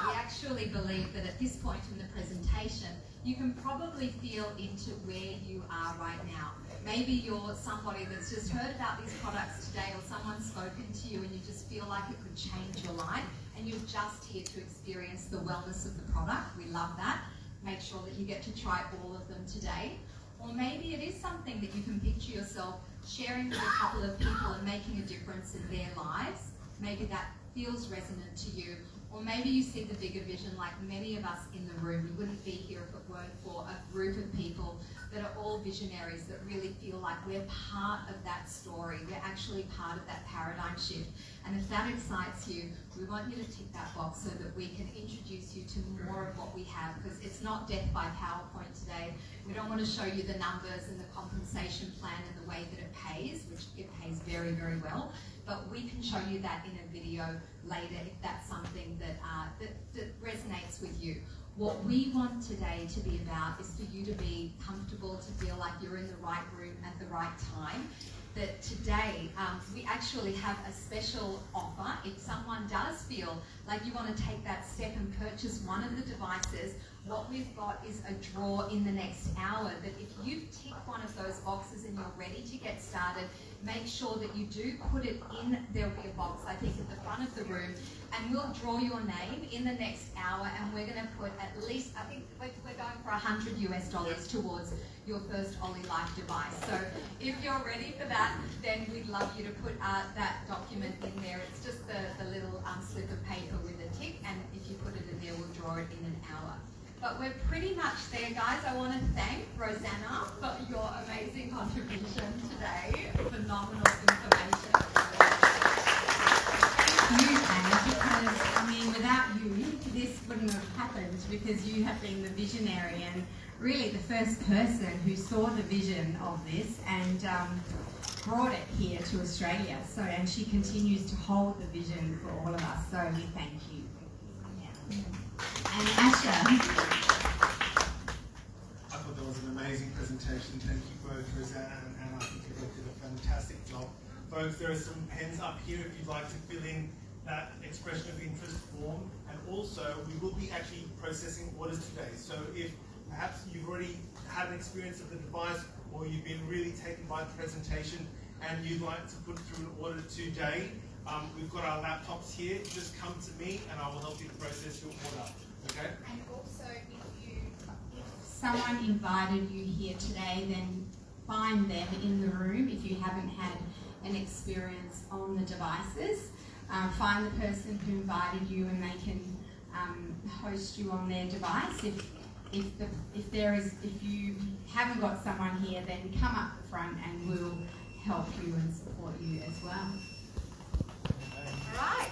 We actually believe that at this point in the presentation, you can probably feel into where you are right now. Maybe you're somebody that's just heard about these products today, or someone's spoken to you and you just feel like it could change your life, and you're just here to experience the wellness of the product. We love that. Make sure that you get to try all of them today. Or maybe it is something that you can picture yourself sharing with a couple of people and making a difference in their lives. Maybe that feels resonant to you. Or maybe you see the bigger vision, like many of us in the room. We wouldn't be here if it weren't for a group of people that are all visionaries that really feel like we're part of that story. We're actually part of that paradigm shift. And if that excites you, we want you to tick that box so that we can introduce you to more of what we have, because it's not death by PowerPoint today. We don't want to show you the numbers and the compensation plan and the way that it pays, which it pays very, very well. But we can show you that in a video later if that's something that resonates with you. What we want today to be about is for you to be comfortable, to feel like you're in the right room at the right time. That today we actually have a special offer. If someone does feel like you want to take that step and purchase one of the devices, what we've got is a draw in the next hour that if you tick one of those boxes and you're ready to get started, make sure that you do put it in. There'll be a box, I think, at the front of the room, and we'll draw your name in the next hour, and we're going to put at least, I think we're going for $100 US towards your first Ollie Life device. So if you're ready for that, then we'd love you to put that document in there. It's just the little slip of paper with a tick, and if you put it in there, we'll draw it in an hour. But we're pretty much there, guys. I want to thank Rosanna for your amazing contribution today. Phenomenal information. Thank you, Anne, because, I mean, without you, this wouldn't have happened, because you have been the visionary and really the first person who saw the vision of this and brought it here to Australia. So, and she continues to hold the vision for all of us. So we thank you. Yeah. And Asha. I thought that was an amazing presentation. Thank you both, Rosanna and Anna. I think you both did a fantastic job. Folks, there are some pens up here if you'd like to fill in that expression of interest form. And also, we will be actually processing orders today. So if perhaps you've already had an experience of the device, or you've been really taken by the presentation and you'd like to put through an order today, we've got our laptops here. Just come to me and I will help you to process your order. Okay? And also, if someone invited you here today, then find them in the room if you haven't had an experience on the devices. Find the person who invited you and they can host you on their device. If you haven't got someone here, then come up the front and we'll help you and support you as well. Okay. All right.